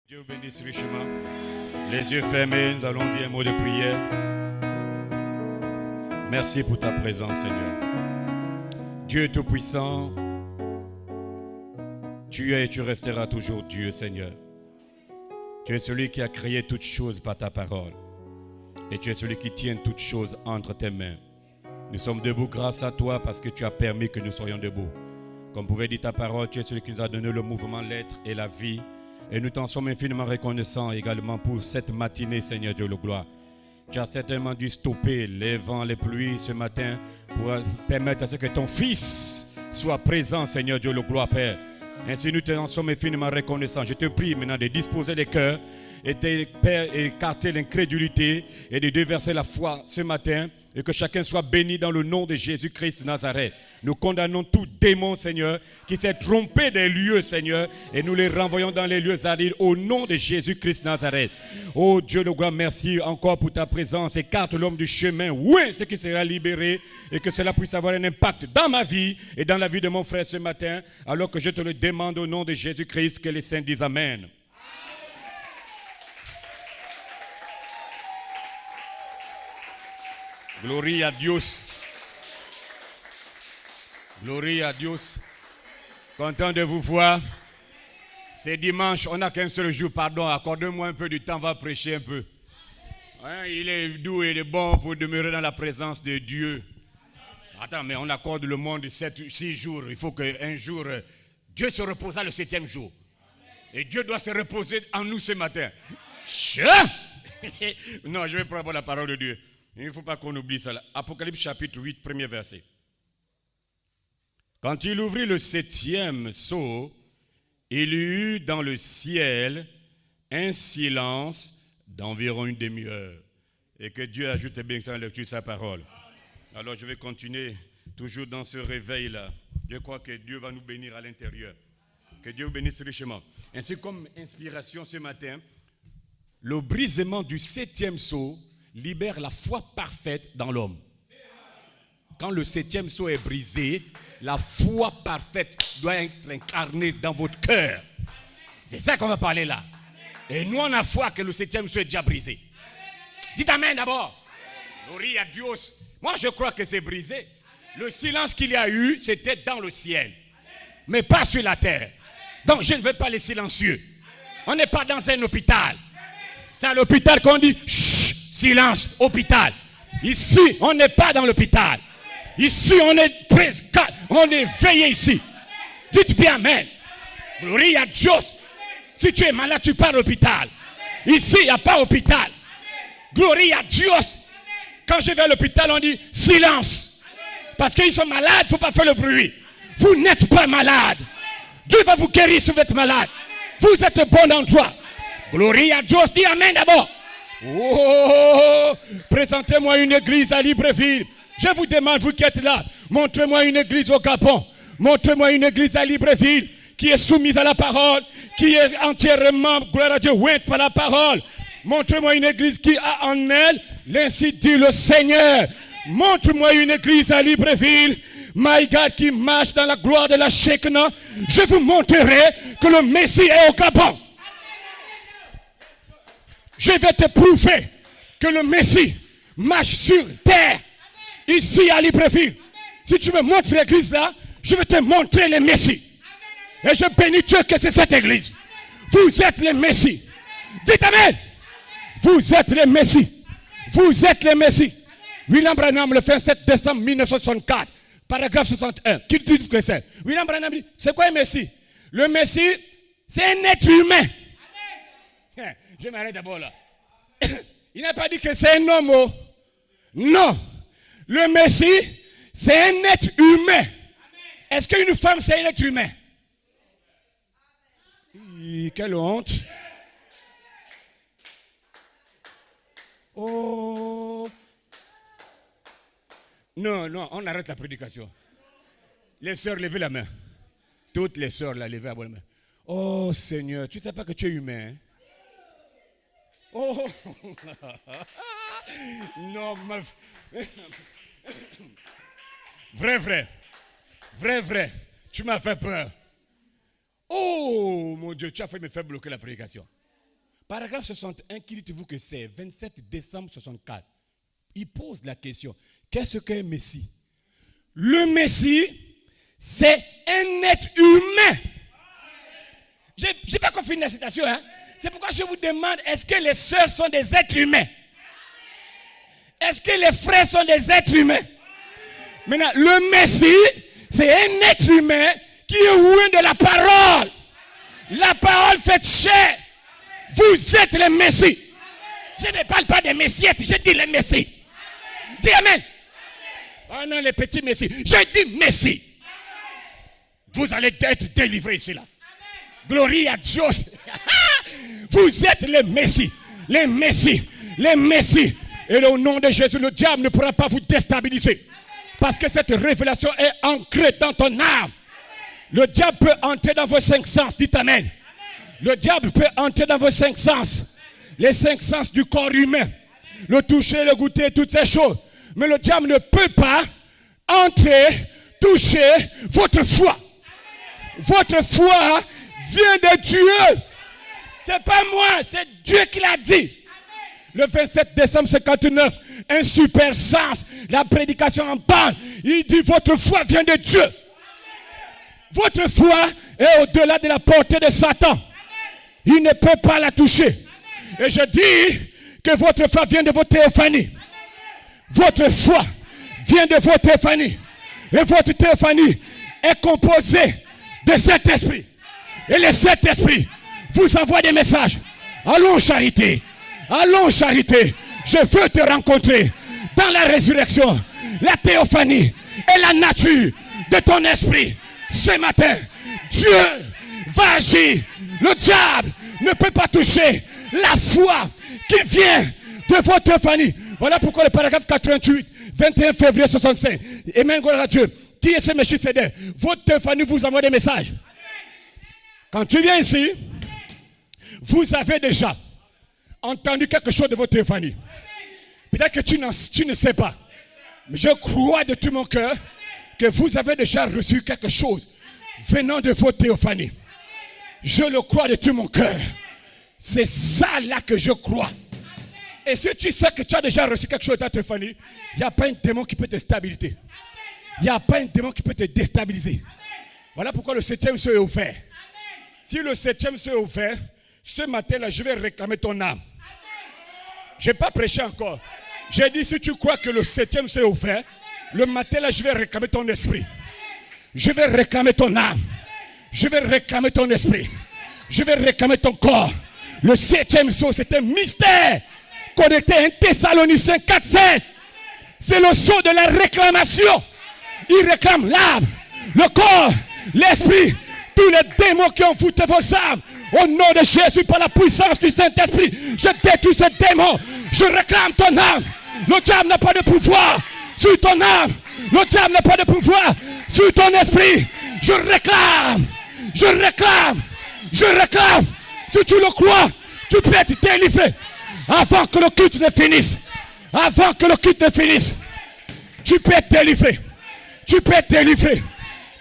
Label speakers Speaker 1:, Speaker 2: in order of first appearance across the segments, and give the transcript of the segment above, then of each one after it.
Speaker 1: Dieu vous bénisse richement. Les yeux fermés, nous allons dire un mot de prière. Merci pour ta présence, Seigneur. Dieu Tout-Puissant, tu es et tu resteras toujours Dieu, Seigneur. Tu es celui qui a créé toutes choses par ta parole. Et tu es celui qui tient toutes choses entre tes mains. Nous sommes debout grâce à toi parce que tu as permis que nous soyons debout. Comme pouvait dire ta parole, tu es celui qui nous a donné le mouvement, l'être et la vie. Et nous t'en sommes infiniment reconnaissants également pour cette matinée, Seigneur Dieu, le gloire. Tu as certainement dû stopper les vents, les pluies ce matin pour permettre à ce que ton Fils soit présent, Seigneur Dieu, le gloire, Père. Ainsi, nous t'en sommes infiniment reconnaissants. Je te prie maintenant de disposer les cœurs et de, Père, écarter l'incrédulité et de déverser la foi ce matin. Et que chacun soit béni dans le nom de Jésus-Christ de Nazareth. Nous condamnons tout démon, Seigneur, qui s'est trompé des lieux, Seigneur, et nous les renvoyons dans les lieux arides au nom de Jésus-Christ de Nazareth. Oh Dieu de gloire, merci encore pour ta présence. Écarte l'homme du chemin, oui, ce qui sera libéré, et que cela puisse avoir un impact dans ma vie et dans la vie de mon frère ce matin, alors que je te le demande au nom de Jésus-Christ, que les saints disent Amen. Gloria a Dios. Gloria a Dios. Content de vous voir. C'est dimanche, on n'a qu'un seul jour, pardon. Accordez-moi un peu du temps, on va prêcher un peu. Hein, il est doux et il est bon pour demeurer dans la présence de Dieu. Attends, mais on accorde le monde 6 jours. Il faut qu'un jour, Dieu se reposera le 7e jour. Et Dieu doit se reposer en nous ce matin. Non, je vais prendre la parole de Dieu. Il ne faut pas qu'on oublie ça. Apocalypse chapitre 8, premier verset. Quand il ouvrit le 7e sceau, il y eut dans le ciel un silence d'environ une demi-heure. Et que Dieu ajoute bien ça à la lecture de sa parole. Alors je vais continuer toujours dans ce réveil-là. Je crois que Dieu va nous bénir à l'intérieur. Que Dieu vous bénisse richement. Ainsi comme inspiration ce matin, le brisement du 7e sceau libère la foi parfaite dans l'homme. Quand le 7e sceau est brisé, la foi parfaite doit être incarnée dans votre cœur. C'est ça qu'on va parler là. Et nous, on a foi que le 7e sceau est déjà brisé. Dites Amen d'abord. Gloria a Dios. Moi, je crois que c'est brisé. Le silence qu'il y a eu, c'était dans le ciel, mais pas sur la terre. Donc, je ne veux pas les silencieux. On n'est pas dans un hôpital. C'est à l'hôpital qu'on dit chut. Silence, hôpital. Ici, on n'est pas dans l'hôpital. Ici, on est presque, on est veillé ici. Dites bien Amen. Gloria a Dios. Si tu es malade, tu pars à l'hôpital. Ici, il n'y a pas d'hôpital. Gloria a Dios. Quand je vais à l'hôpital, on dit silence. Parce qu'ils sont malades, il ne faut pas faire le bruit. Vous n'êtes pas malade. Dieu va vous guérir si vous êtes malade. Vous êtes au bon endroit. Gloria a Dios. Dis Amen d'abord. Oh, présentez-moi une église à Libreville. Je vous demande, vous qui êtes là, montrez-moi une église au Gabon. Montrez-moi une église à Libreville qui est soumise à la parole, qui est entièrement, gloire à Dieu, ouïe par la parole. Montrez-moi une église qui a en elle, l'ainsi dit le Seigneur. Montre-moi une église à Libreville, my God, qui marche dans la gloire de la Shekinah. Je vous montrerai que le Messie est au Gabon. Je vais te prouver que le Messie marche sur terre, ici à Libreville. Si tu me montres l'église là, je vais te montrer le Messie. Et je bénis Dieu que c'est cette église. Vous êtes le Messie. Dites Amen. Vous êtes le Messie. Vous êtes le Messie. William Branham le 27 décembre 1964, paragraphe 61. Qui dit que c'est? William Branham dit, c'est quoi un Messie? Le Messie, c'est un être humain. Je m'arrête d'abord là. Il n'a pas dit que c'est un homme. Oh. Non. Le Messie, c'est un être humain. Est-ce qu'une femme, c'est un être humain? Quelle honte. Oh. Non, non, on arrête la prédication. Les sœurs, levez la main. Toutes les sœurs, là, levez la main. Oh Seigneur, tu ne sais pas que tu es humain. Hein? Oh. Non, meuf. Vrai. Tu m'as fait peur. Oh, mon Dieu, tu as fait me faire bloquer la prédication. Paragraphe 61, qui dites-vous que c'est 27 décembre 64. Il pose la question, qu'est-ce qu'un Messie? Le Messie, c'est un être humain. Je n'ai pas fini la citation. Hein? C'est pourquoi je vous demande, est-ce que les sœurs sont des êtres humains? Est-ce que les frères sont des êtres humains? Maintenant, le Messie, c'est un être humain qui est loin de la parole. La parole fait chair. Vous êtes les Messies. Je ne parle pas des Messiettes, je dis les Messies. Dis Amen. Oh non, les petits Messies. Je dis Messie. Vous allez être délivrés ici là. Gloire à Dieu. Vous êtes les Messies. Les Messies. Les Messies. Et au nom de Jésus, le diable ne pourra pas vous déstabiliser. Parce que cette révélation est ancrée dans ton âme. Le diable peut entrer dans vos 5 sens. Dites Amen. Le diable peut entrer dans vos 5 sens. Les 5 sens du corps humain. Le toucher, le goûter, toutes ces choses. Mais le diable ne peut pas entrer, toucher votre foi. Votre foi vient de Dieu. C'est pas moi, c'est Dieu qui l'a dit. Le 27 décembre 59, un super sens. La prédication en parle. Il dit votre foi vient de Dieu. Votre foi est au-delà de la portée de Satan. Il ne peut pas la toucher. Et je dis que votre foi vient de votre théophanie. Votre foi vient de votre théophanie. Et votre théophanie est composée de cet esprit. Et le Saint-Esprit vous envoie des messages. Allons charité. Allons charité. Je veux te rencontrer dans la résurrection, la théophanie et la nature de ton esprit. Ce matin, Dieu va agir. Le diable ne peut pas toucher la foi qui vient de votre théophanie. Voilà pourquoi le paragraphe 88, 21 février 65. Amen, gloire à Dieu. Qui est ce Messie Sédé? Votre théophanie vous envoie des messages. Quand tu viens ici, vous avez déjà entendu quelque chose de votre théophanie. Peut-être que tu ne sais pas. Mais je crois de tout mon cœur que vous avez déjà reçu quelque chose venant de votre théophanie. Je le crois de tout mon cœur. C'est ça là que je crois. Et si tu sais que tu as déjà reçu quelque chose de ta théophanie, il n'y a pas un démon qui peut te stabiliser. Il n'y a pas un démon qui peut te déstabiliser. Voilà pourquoi le 7e ciel est ouvert. Si le 7e ciel est ouvert, ce matin-là, je vais réclamer ton âme. Je n'ai pas prêché encore. J'ai dit, si tu crois que le 7e ciel est ouvert, le matin-là, je vais réclamer ton esprit. Je vais réclamer ton âme. Je vais réclamer ton esprit. Je vais réclamer ton corps. Le 7e ciel, c'est un mystère connecté à 1 Thessaloniciens 4:16. C'est le son de la réclamation. Il réclame l'âme, le corps, l'esprit, tous les démons qui ont foutu vos âmes. Au nom de Jésus, par la puissance du Saint-Esprit, je détruis ces démons. Je réclame ton âme. Le diable n'a pas de pouvoir sur ton âme. Le diable n'a pas de pouvoir sur ton esprit. Je réclame. Je réclame. Je réclame. Si tu le crois, tu peux être délivré. Avant que le culte ne finisse. Avant que le culte ne finisse. Tu peux être délivré. Tu peux être délivré.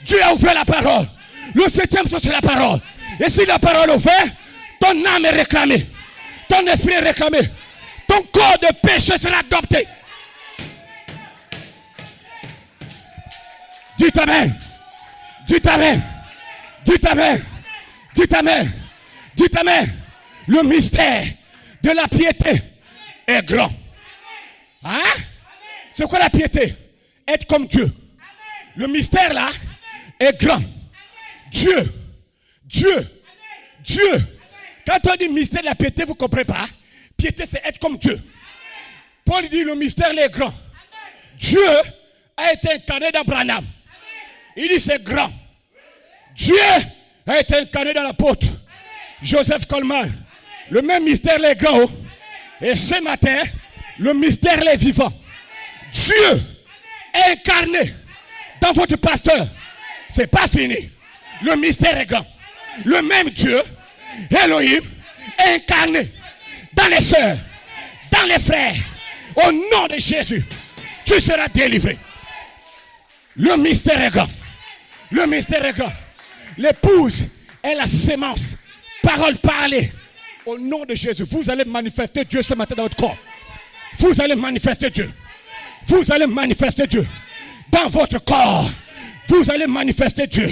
Speaker 1: Dieu a ouvert la parole. Le 7e c'est la parole. Et si la parole est ouverte, ton âme est réclamée. Ton esprit est réclamé. Ton corps de péché sera adopté. Dites Amen. Dites Amen. Dites Amen. Dites Amen. Dites Amen. Le mystère de la piété est grand. Hein? C'est quoi la piété? Être comme Dieu. Le mystère là est grand. Dieu. Quand on dit mystère de la piété, vous ne comprenez pas. Piété, c'est être comme Dieu. Paul dit le mystère est grand. Dieu a été incarné dans Branham. Il dit c'est grand. Dieu a été incarné dans l'apôtre Joseph Coleman. Le même mystère est grand. Et ce matin, le mystère est vivant. Dieu est incarné dans votre pasteur. C'est pas fini. Le mystère est grand. Le même Dieu, Elohim, est incarné dans les sœurs, dans les frères. Au nom de Jésus, tu seras délivré. Le mystère est grand. Le mystère est grand. L'épouse est la sémence. Parole parlée.
Speaker 2: Au nom de Jésus, vous allez manifester Dieu ce matin dans votre corps. Vous allez manifester Dieu. Vous allez manifester Dieu dans votre corps. Vous allez manifester Dieu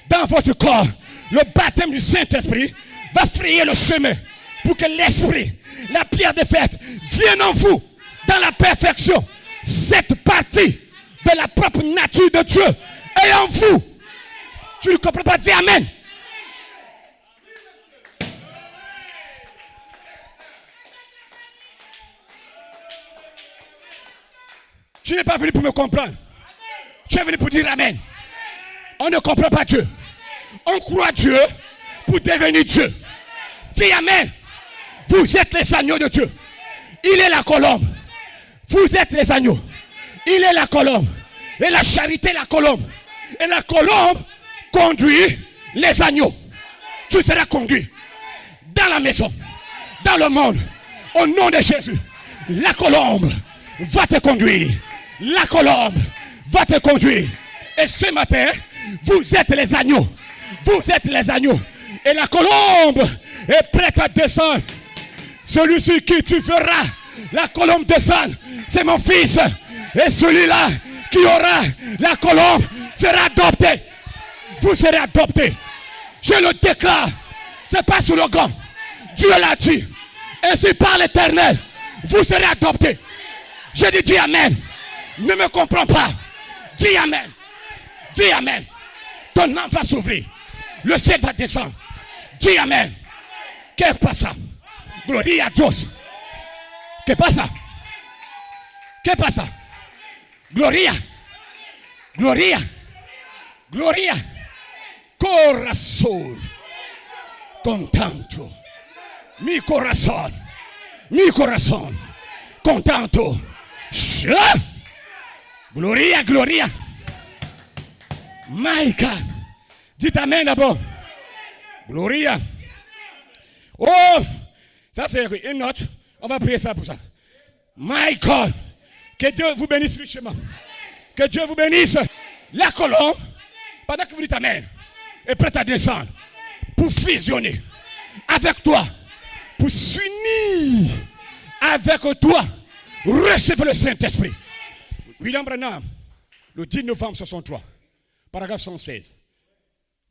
Speaker 2: dans votre corps. Le baptême du Saint-Esprit va frayer le chemin pour que l'Esprit, la pierre de fête, vienne en vous dans la perfection. Cette partie de la propre nature de Dieu est en vous. Tu ne comprends pas? Dis Amen. Tu n'es pas venu pour me comprendre. Tu es venu pour dire Amen. On ne comprend pas Dieu. On croit Dieu pour devenir Dieu. Dis Amen. Vous êtes les agneaux de Dieu. Il est la colombe. Vous êtes les agneaux. Il est la colombe. Et la charité, la colombe. Et la colombe conduit les agneaux. Tu seras conduit dans la maison, dans le monde. Au nom de Jésus, la colombe va te conduire. La colombe va te conduire. Et ce matin, vous êtes les agneaux. Vous êtes les agneaux. Et la colombe est prête à descendre. Celui sur qui tu feras la colombe descendre, c'est mon fils. Et celui-là qui aura la colombe sera adopté. Vous serez adoptés. Je le déclare. Ce n'est pas slogan. Dieu l'a dit. Ainsi par l'Éternel, vous serez adoptés. Je dis Amen. Ne me comprends pas. Dis Amen. Dis Amen. Ton âme va s'ouvrir. Le ciel va descendre. Dis Amen. Que pasa? Gloria a Dios. Que pasa? Que pasa? Gloria. Gloria. Gloria. Corazón. Contento. Mi corazón. Mi corazón. Contento. Gloria, gloria. My God. Dites Amen d'abord. Gloria. Oh, ça c'est une note. On va prier ça pour ça. My God. Que Dieu vous bénisse richement. Que Dieu vous bénisse. La colombe, pendant que vous dites Amen, est prête à descendre pour fusionner avec toi, pour s'unir avec toi. Recevez le Saint-Esprit. William Branham, le 10 novembre 63, paragraphe 116.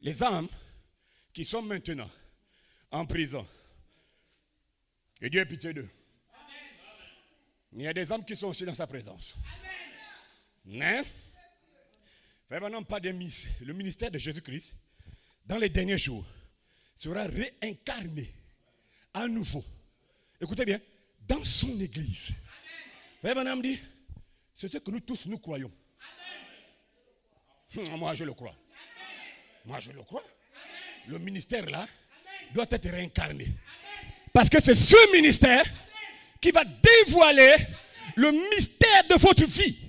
Speaker 2: Les âmes qui sont maintenant en prison, que Dieu ait pitié d'eux. Il y a des âmes qui sont aussi dans sa présence. Mais, vraiment pas le ministère de Jésus-Christ, dans les derniers jours, sera réincarné à nouveau. Écoutez bien, dans son église. Vraiment dit, c'est ce que nous tous nous croyons. Moi je le crois. Moi je le crois. Le ministère là doit être réincarné. Parce que c'est ce ministère qui va dévoiler le mystère de votre vie.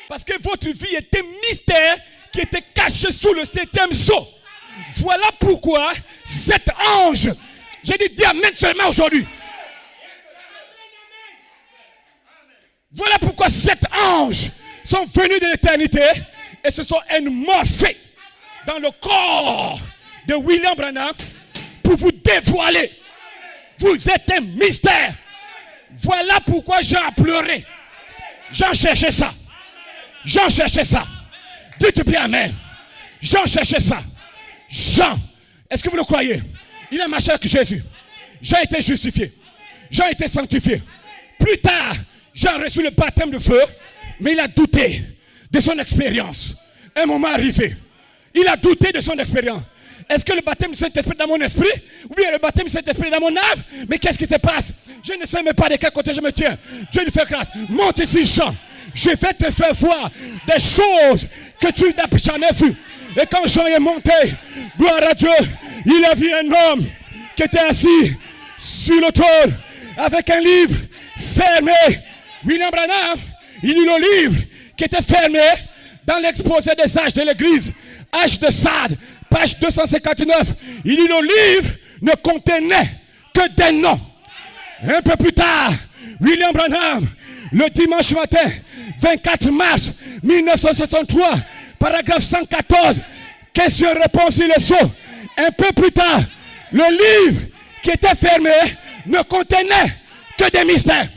Speaker 2: Parce que votre vie est un mystère qui était caché sous le 7e sceau. Voilà pourquoi cet ange, j'ai dit dis Amen seulement aujourd'hui. Voilà pourquoi cet ange sont venus de l'éternité et se sont morphés dans le corps de William Branham pour vous dévoiler. Vous êtes un mystère. Voilà pourquoi Jean a pleuré. Jean cherchait ça. Jean cherchait ça. Dites bien Amen. Jean cherchait ça. Jean, est-ce que vous le croyez? Il a marché avec Jésus. Jean a été justifié. Jean a été sanctifié. Plus tard, Jean a reçu le baptême de feu, mais il a douté de son expérience. Un moment arrivé, il a douté de son expérience. Est-ce que le baptême du Saint-Esprit est dans mon esprit? Ou bien le baptême du Saint-Esprit est dans mon âme? Mais qu'est-ce qui se passe? Je ne sais même pas de quel côté je me tiens. Dieu lui fait grâce. Monte ici, Jean. Je vais te faire voir des choses que tu n'as jamais vues. Et quand Jean est monté, gloire à Dieu, il a vu un homme qui était assis sur le trône avec un livre fermé. William Branham, il lit le livre qui était fermé dans l'exposé des âges de l'église. Âge de Sade, page 259. Il lit le livre ne contenait que des noms. Un peu plus tard, William Branham, le dimanche matin, 24 mars 1963, paragraphe 114, question-réponse sur le sceau. Un peu plus tard, le livre qui était fermé ne contenait que des mystères.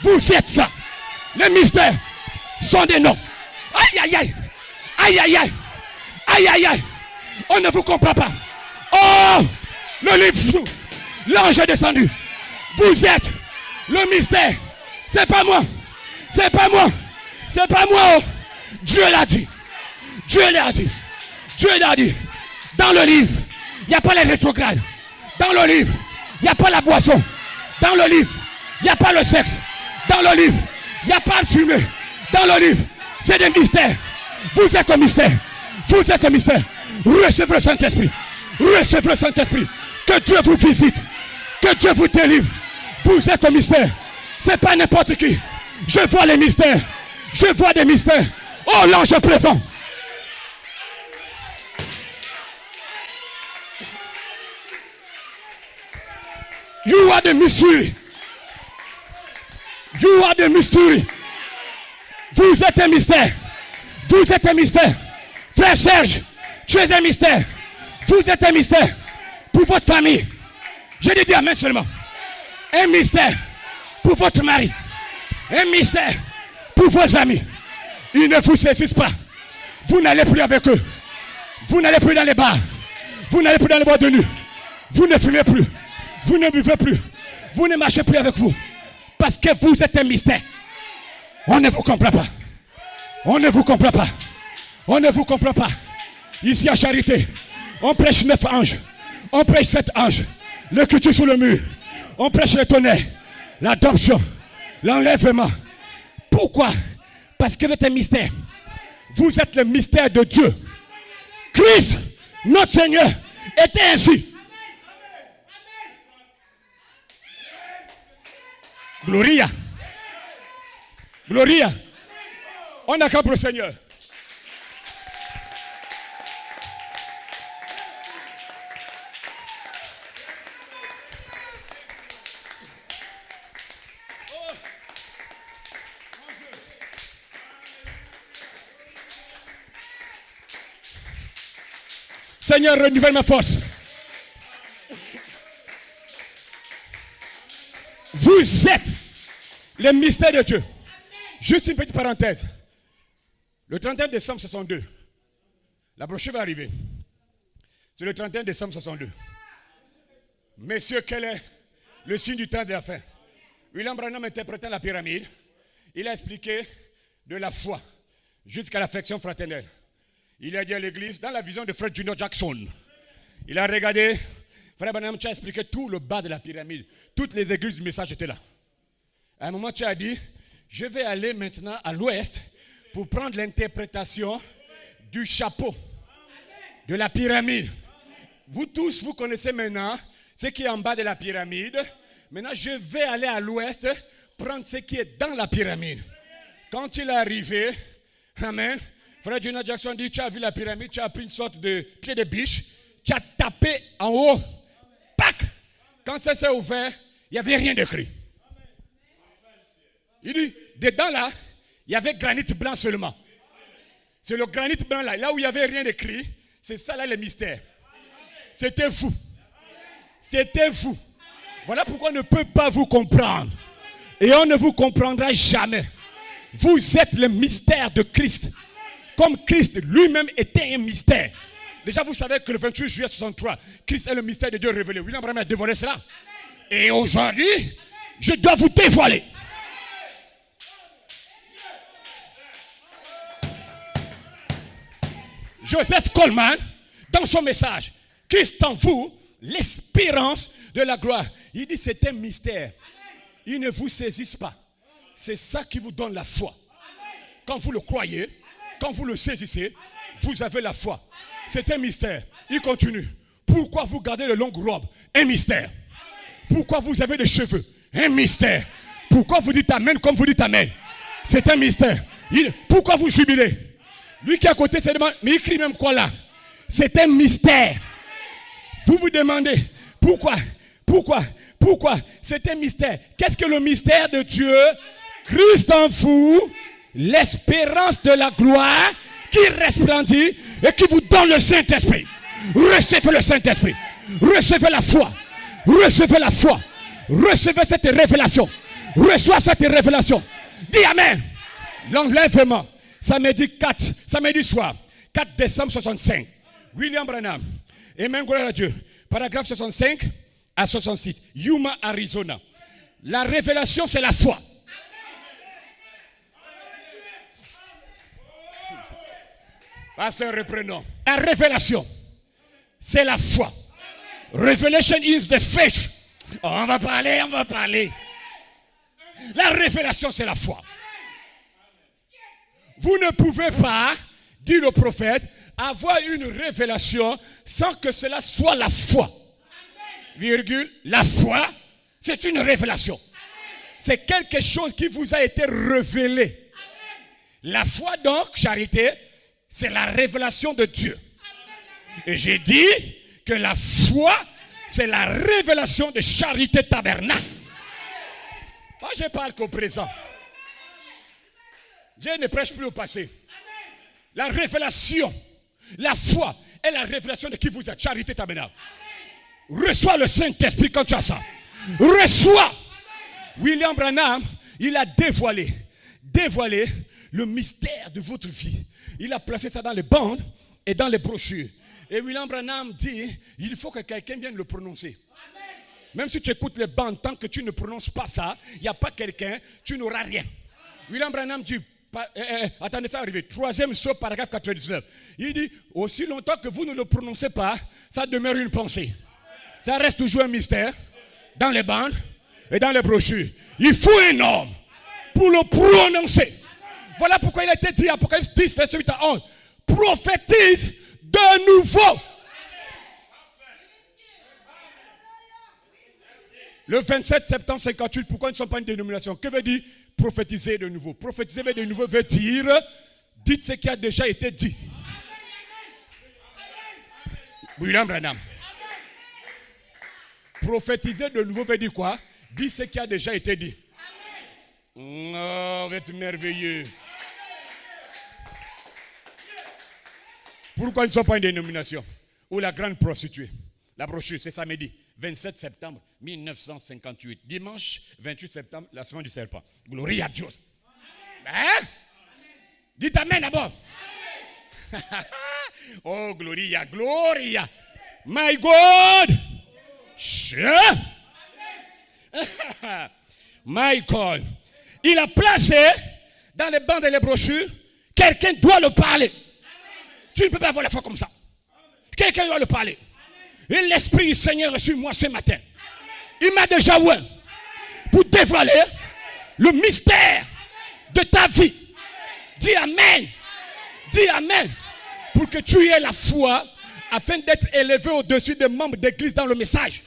Speaker 2: Vous êtes ça. Les mystères sont des noms. Aïe, aïe, aïe. Aïe, aïe, aïe. Aïe, aïe, aïe. On ne vous comprend pas. Oh, le livre, l'ange est descendu. Vous êtes le mystère. C'est pas moi. C'est pas moi. C'est pas moi. Dieu l'a dit. Dieu l'a dit. Dieu l'a dit. Dans le livre, il n'y a pas les rétrogrades. Dans le livre, il n'y a pas la boisson. Dans le livre, il n'y a pas le sexe. Dans le livre, il n'y a pas le fumer. Dans le livre, c'est des mystères. Vous êtes un mystère. Vous êtes un mystère. Recevez le Saint-Esprit. Recevez le Saint-Esprit. Que Dieu vous visite. Que Dieu vous délivre. Vous êtes un mystère. Ce n'est pas n'importe qui. Je vois les mystères. Je vois des mystères. Oh, l'ange est présent. You are the mystery. You are the mystery. Vous êtes un mystère. Vous êtes un mystère. Frère Serge, tu es un mystère. Vous êtes un mystère pour votre famille. Je dis amen seulement. Un mystère pour votre mari. Un mystère pour vos amis. Ils ne vous saisissent pas. Vous n'allez plus avec eux. Vous n'allez plus dans les bars. Vous n'allez plus dans les boîtes de nuit. Vous ne fumez plus. Vous ne buvez plus. Vous ne marchez plus avec vous. Parce que vous êtes un mystère. On ne vous comprend pas. On ne vous comprend pas. On ne vous comprend pas. Ici à Charité, on prêche 9 anges. On prêche 7 anges. L'écriture sur le mur. On prêche le tonnerre. L'adoption. L'enlèvement. Pourquoi? Parce que vous êtes un mystère. Vous êtes le mystère de Dieu. Christ, notre Seigneur, était ainsi. Gloria. Gloria. On acclame pour le Seigneur. Seigneur, renouvelle ma force. Vous êtes les mystères de Dieu. Juste une petite parenthèse. Le 31 décembre 62, la brochure va arriver. C'est le 31 décembre 62. Messieurs, quel est le signe du temps de la fin? William Branham interprétant la pyramide, il a expliqué de la foi jusqu'à l'affection fraternelle. Il a dit à l'église, dans la vision de Fred Junior Jackson, il a regardé, Frère Branham, tu as expliqué tout le bas de la pyramide. Toutes les églises du message étaient là. À un moment, tu as dit, je vais aller maintenant à l'ouest pour prendre l'interprétation du chapeau de la pyramide. Vous tous, vous connaissez maintenant ce qui est en bas de la pyramide. Maintenant, je vais aller à l'ouest prendre ce qui est dans la pyramide. Quand il est arrivé, amen, Frère Junior Jackson dit, tu as vu la pyramide, tu as pris une sorte de pied de biche, tu as tapé en haut. Pac! Quand ça s'est ouvert, il n'y avait rien d'écrit. Il dit, dedans là, il y avait granit blanc seulement. C'est le granit blanc là où il n'y avait rien d'écrit, c'est ça là le mystère. C'était fou. C'était fou. Voilà pourquoi on ne peut pas vous comprendre. Et on ne vous comprendra jamais. Vous êtes le mystère de Christ. Comme Christ lui-même était un mystère. Déjà, vous savez que le 28 juillet 63, Christ est le mystère de Dieu révélé. William Branham a dévoilé cela. Et aujourd'hui, je dois vous dévoiler. Joseph Coleman, dans son message, Christ en vous, l'espérance de la gloire. Il dit c'est un mystère. Ils ne vous saisissent pas. C'est ça qui vous donne la foi. Quand vous le croyez, quand vous le saisissez, vous avez la foi. C'est un mystère. Il continue. Pourquoi vous gardez de longues robes? Un mystère. Pourquoi vous avez des cheveux? Un mystère. Pourquoi vous dites amen comme vous dites amen? C'est un mystère. Pourquoi vous jubilez? Lui qui est à côté se demande, mais il crie même quoi là? C'est un mystère. Vous vous demandez, pourquoi? C'est un mystère. Qu'est-ce que le mystère de Dieu? Christ en vous, l'espérance de la gloire qui resplendit et qui vous donne le Saint-Esprit. Recevez le Saint-Esprit. Recevez la foi. Recevez la foi. recevez cette révélation. Reçois cette révélation. Dis Amen. L'enlèvement. Samedi soir, 4 décembre 65. William Branham. Amen, gloire à Dieu. Paragraphe 65 à 66. Yuma, Arizona. La révélation, c'est la foi. Pasteur, reprenons. La révélation, c'est la foi. Revelation is the faith. Oh, on va parler. La révélation, c'est la foi. Vous ne pouvez pas, dit le prophète, avoir une révélation sans que cela soit la foi. Virgule, la foi, c'est une révélation. C'est quelque chose qui vous a été révélé. La foi donc, charité, c'est la révélation de Dieu. Et j'ai dit que la foi, c'est la révélation de Charité Tabernacle. Moi, je parle qu'au présent. Dieu ne prêche plus au passé. La révélation, la foi est la révélation de qui vous êtes. Charité Tabernacle. Reçois le Saint-Esprit quand tu as ça. Reçois. William Branham, il a dévoilé le mystère de votre vie. Il a placé ça dans les bandes et dans les brochures. Et William Branham dit, il faut que quelqu'un vienne le prononcer. Même si tu écoutes les bandes, tant que tu ne prononces pas ça, il n'y a pas quelqu'un, tu n'auras rien. William Branham dit, attendez, ça arrive. 3e saut, paragraphe 99. Il dit, aussi longtemps que vous ne le prononcez pas, ça demeure une pensée. Ça reste toujours un mystère dans les bandes et dans les brochures. Il faut un homme pour le prononcer. Voilà pourquoi il a été dit, Apocalypse 10, verset 8 à 11. Prophétise de nouveau. Le 27 septembre 58, pourquoi nous ne sommes pas une dénomination? Que veut dire prophétiser de nouveau? Prophétiser de nouveau veut dire, dites ce qui a déjà été dit. William Branham. Prophétiser de nouveau veut dire quoi? Dites ce qui a déjà été dit. Oh, vous êtes merveilleux. Pourquoi nous ne sommes pas une dénomination? Ou la grande prostituée. La brochure, c'est samedi, 27 septembre 1958. Dimanche, 28 septembre, la semaine du serpent. Gloria à Dieu. Hein? Dites Amen d'abord. Oh, Gloria, Gloria. My God. My God. Il a placé dans les bandes et les brochures, quelqu'un doit le parler. Tu ne peux pas avoir la foi comme ça. Quelqu'un doit le parler. Et l'Esprit du Seigneur est sur moi ce matin. Il m'a déjà ouvert pour dévoiler le mystère de ta vie. Dis Amen. Dis Amen. Pour que tu aies la foi afin d'être élevé au-dessus des membres d'église dans le message.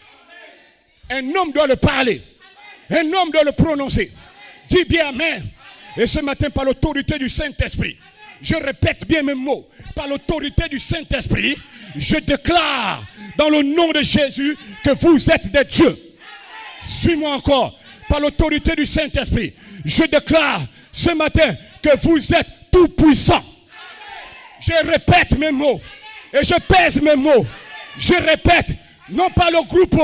Speaker 2: Un homme doit le parler. Un homme doit le prononcer. Dis bien Amen. Et ce matin, par l'autorité du Saint-Esprit, je répète bien mes mots. Par l'autorité du Saint-Esprit, je déclare dans le nom de Jésus que vous êtes des dieux. Suis-moi encore. Par l'autorité du Saint-Esprit, je déclare ce matin que vous êtes tout puissants. Je répète mes mots. Et je pèse mes mots. Je répète, non pas le groupe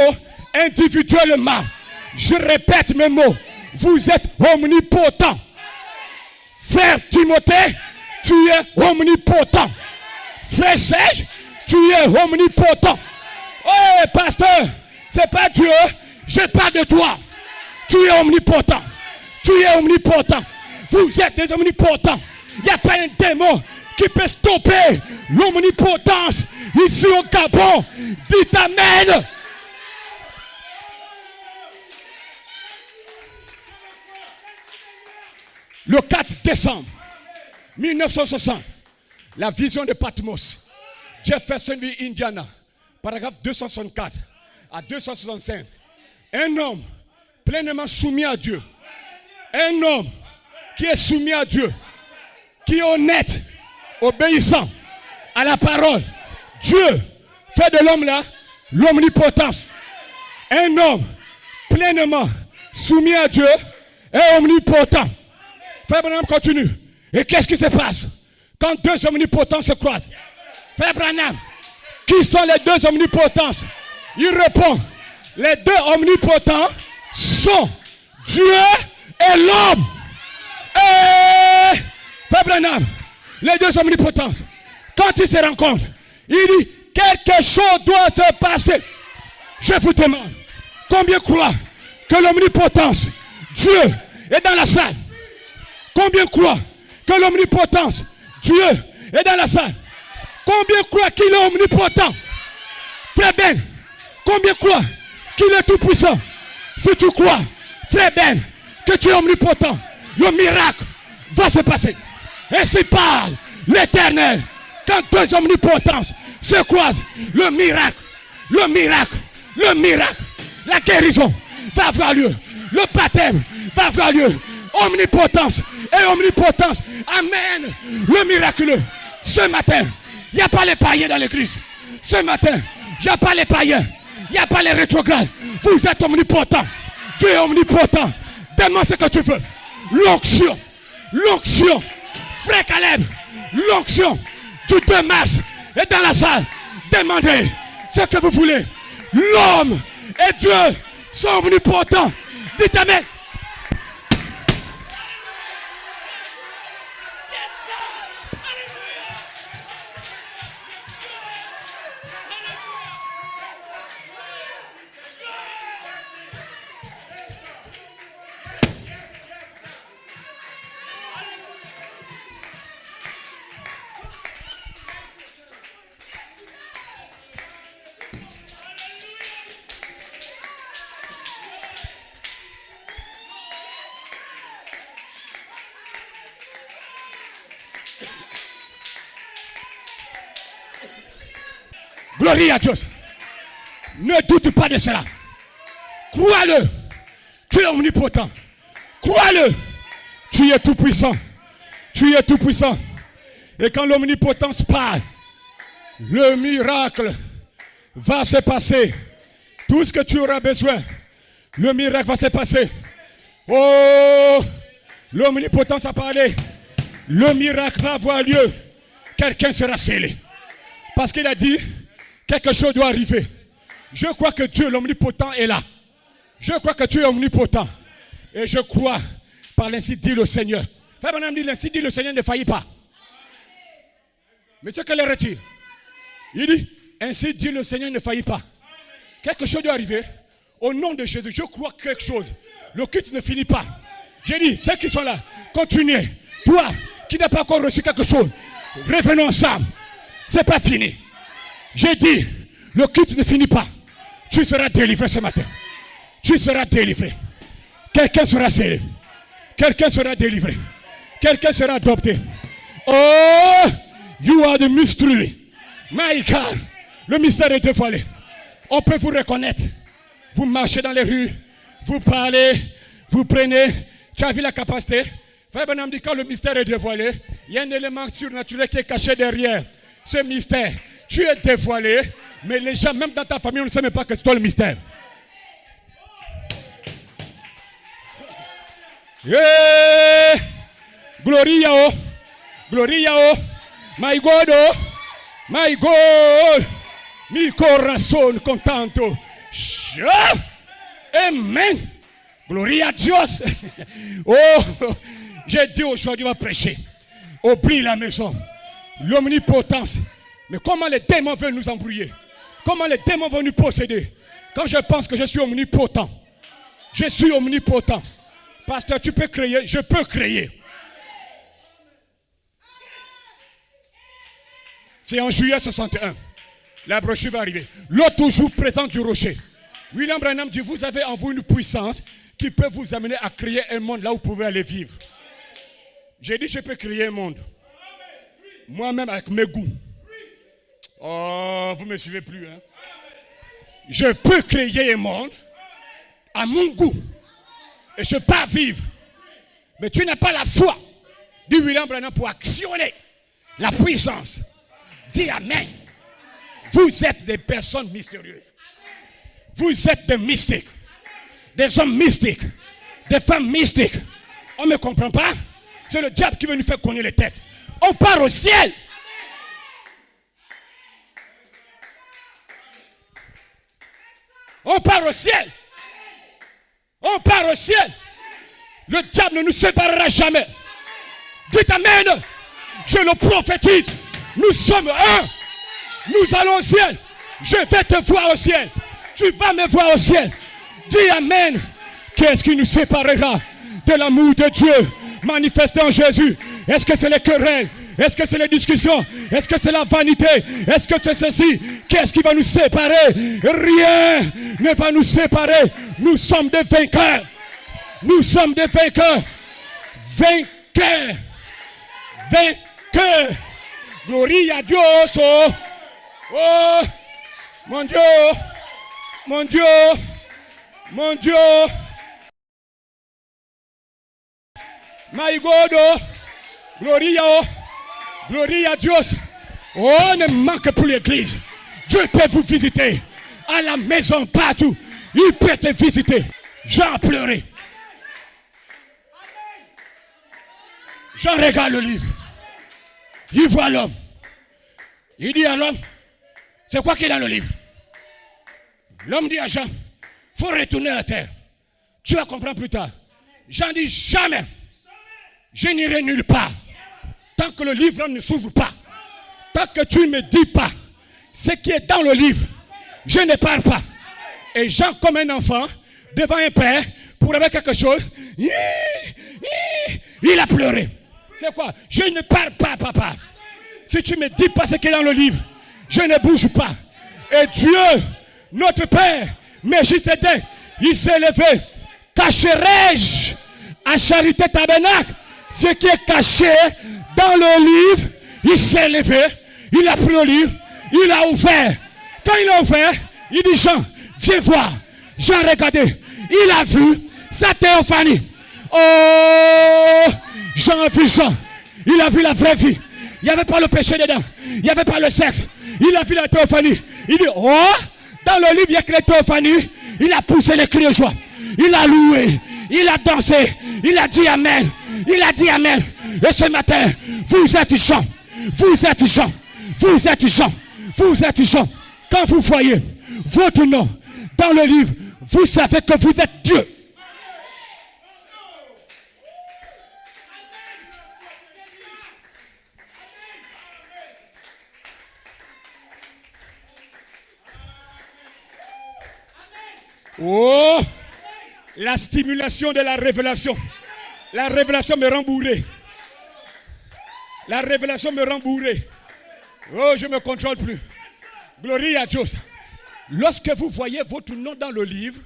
Speaker 2: individuellement. Je répète mes mots. Vous êtes omnipotent. Frère Timothée, tu es omnipotent. Frère Serge, tu es omnipotent. Oh, pasteur, c'est pas Dieu, je parle de toi. Tu es omnipotent. Tu es omnipotent. Vous êtes des omnipotents. Il n'y a pas un démon qui peut stopper l'omnipotence ici au Gabon. Dites Amen. Le 4 décembre 1960, la vision de Patmos, Jeffersonville, Indiana, paragraphe 264 à 265. Un homme pleinement soumis à Dieu. Un homme qui est soumis à Dieu, qui est honnête, obéissant à la parole. Dieu fait de l'homme là l'omnipotence. Un homme pleinement soumis à Dieu est omnipotent. Frère Branham continue. Et qu'est-ce qui se passe quand deux omnipotents se croisent? Frère Branham, qui sont les deux omnipotences? Il répond, les deux omnipotents sont Dieu et l'homme. Et Frère Branham, les deux omnipotences, quand ils se rencontrent, il dit quelque chose doit se passer. Je vous demande, combien croient que l'omnipotence, Dieu, est dans la salle? Combien croient que l'omnipotence, Dieu, est dans la salle? Combien croient qu'il est omnipotent? Frère Ben, combien croient qu'il est tout puissant? Si tu crois, Frère Ben, que tu es omnipotent, le miracle va se passer. Ainsi parle l'Éternel. Quand deux omnipotences se croisent, le miracle, la guérison va avoir lieu. Le baptême va avoir lieu. Omnipotence et omnipotence. Amen. Le miraculeux. Ce matin, il n'y a pas les païens dans l'église. Ce matin, il n'y a pas les païens. Il n'y a pas les rétrogrades. Vous êtes omnipotent. Dieu est omnipotent. Demande ce que tu veux. L'onction. L'onction. Frère Caleb. L'onction du 2 mars est dans la salle. Demandez ce que vous voulez. L'homme et Dieu sont omnipotents. Dites amen. Gloire à Dieu. Ne doute pas de cela. Crois-le. Tu es omnipotent. Crois-le. Tu es tout puissant. Tu es tout puissant. Et quand l'omnipotence parle, le miracle va se passer. Tout ce que tu auras besoin, le miracle va se passer. Oh, l'omnipotence a parlé. Le miracle va avoir lieu. Quelqu'un sera scellé. Parce qu'il a dit, quelque chose doit arriver. Je crois que Dieu, l'omnipotent, est là. Je crois que tu es omnipotent. Et je crois, par l'ainsi dit le Seigneur. Frère Branham dit, l'ainsi dit le Seigneur ne faillit pas. Mais ce qu'elle retire, il dit, ainsi dit le Seigneur ne faillit pas. Quelque chose doit arriver. Au nom de Jésus, je crois quelque chose. Le culte ne finit pas. J'ai dit, ceux qui sont là, continuez. Toi, qui n'as pas encore reçu quelque chose, revenons ensemble. Ce n'est pas fini. J'ai dit, le culte ne finit pas. Tu seras délivré ce matin. Tu seras délivré. Quelqu'un sera scellé. Quelqu'un sera délivré. Quelqu'un sera adopté. Oh, you are the mystery. My God, le mystère est dévoilé. On peut vous reconnaître. Vous marchez dans les rues, vous parlez, vous prenez. Tu as vu la capacité? Frère Branham dit, quand le mystère est dévoilé, il y a un élément surnaturel qui est caché derrière ce mystère. Tu es dévoilé, mais les gens, même dans ta famille, on ne sait même pas que c'est toi le mystère. Yeah. Gloria, oh. Gloria, oh. My God, oh. My God. Mi corazón contento. Amen. Gloria a Dios. Oh, j'ai dit aujourd'hui, on va prêcher. Oublie la maison. L'omnipotence. Mais comment les démons veulent nous embrouiller? Comment les démons vont nous posséder? Quand je pense que je suis omnipotent. Je suis omnipotent. Pasteur, tu peux créer, je peux créer. C'est en juillet 61. La brochure va arriver. L'eau toujours présente du rocher. William Branham dit, vous avez en vous une puissance qui peut vous amener à créer un monde là où vous pouvez aller vivre. J'ai dit, je peux créer un monde. Moi-même avec mes goûts. Oh, vous ne me suivez plus. Hein? Je peux créer un monde à mon goût. Et je peux vivre. Mais tu n'as pas la foi du William Branham pour actionner la puissance. Dis Amen. Vous êtes des personnes mystérieuses. Vous êtes des mystiques. Des hommes mystiques. Des femmes mystiques. On ne me comprend pas? C'est le diable qui veut nous faire cogner les têtes. On part au ciel. On part au ciel. On on part au ciel, le diable ne nous séparera jamais. Dites amen. Je le prophétise. Nous sommes un. Nous allons au ciel. Je vais te voir au ciel. Tu vas me voir au ciel. Dis amen. Qu'est-ce qui nous séparera de l'amour de Dieu manifesté en Jésus? Est-ce que c'est les querelles? Est-ce que c'est les discussions? Est-ce que c'est la vanité? Est-ce que c'est ceci? Qu'est-ce qui va nous séparer? Rien ne va nous séparer. Nous sommes des vainqueurs. Nous sommes des vainqueurs. Vainqueurs. Vainqueurs. Gloria a Dios. Oh, oh, mon Dieu. Mon Dieu. Mon Dieu. My God. Oh. Gloria. Oh. Gloria a Dios. Oh, ne manque plus l'église. Dieu peut vous visiter. À la maison, partout. Il peut te visiter. Jean a pleuré. Jean regarde le livre. Il voit l'homme. Il dit à l'homme, c'est quoi qui est dans le livre? L'homme dit à Jean, il faut retourner à la terre. Tu vas comprendre plus tard. Jean dit, jamais. Je n'irai nulle part. Tant que le livre ne s'ouvre pas. Tant que tu ne me dis pas ce qui est dans le livre, je ne pars pas. Et Jean, comme un enfant, devant un père, pour avoir quelque chose, il a pleuré. C'est quoi? Je ne pars pas, papa. Si tu ne me dis pas ce qui est dans le livre, je ne bouge pas. Et Dieu, notre Père, Melchisédek, il s'est levé. Cacherai-je à Charité Tabernacle ce qui est caché dans le livre? Il s'est levé, il a pris le livre, il a ouvert. Quand il a ouvert, il dit, Jean, viens voir. Jean, regardez, il a vu sa théophanie. Oh, Jean a vu Jean. Il a vu la vraie vie. Il n'y avait pas le péché dedans. Il n'y avait pas le sexe. Il a vu la théophanie. Il dit, oh, dans le livre, il n'y a que la théophanie. Il a poussé les cris de joie. Il a loué. Il a dansé. Il a dit amen. Il a dit amen. Et ce matin, vous êtes Jean. Vous êtes Jean. Vous êtes Jean. Vous êtes Jean. Quand vous voyez votre nom dans le livre, vous savez que vous êtes Dieu. Oh, la stimulation de la révélation. La révélation me rend bourré. La révélation me rend bourré. Oh, je ne me contrôle plus. Gloria à Dieu. Lorsque vous voyez votre nom dans le livre,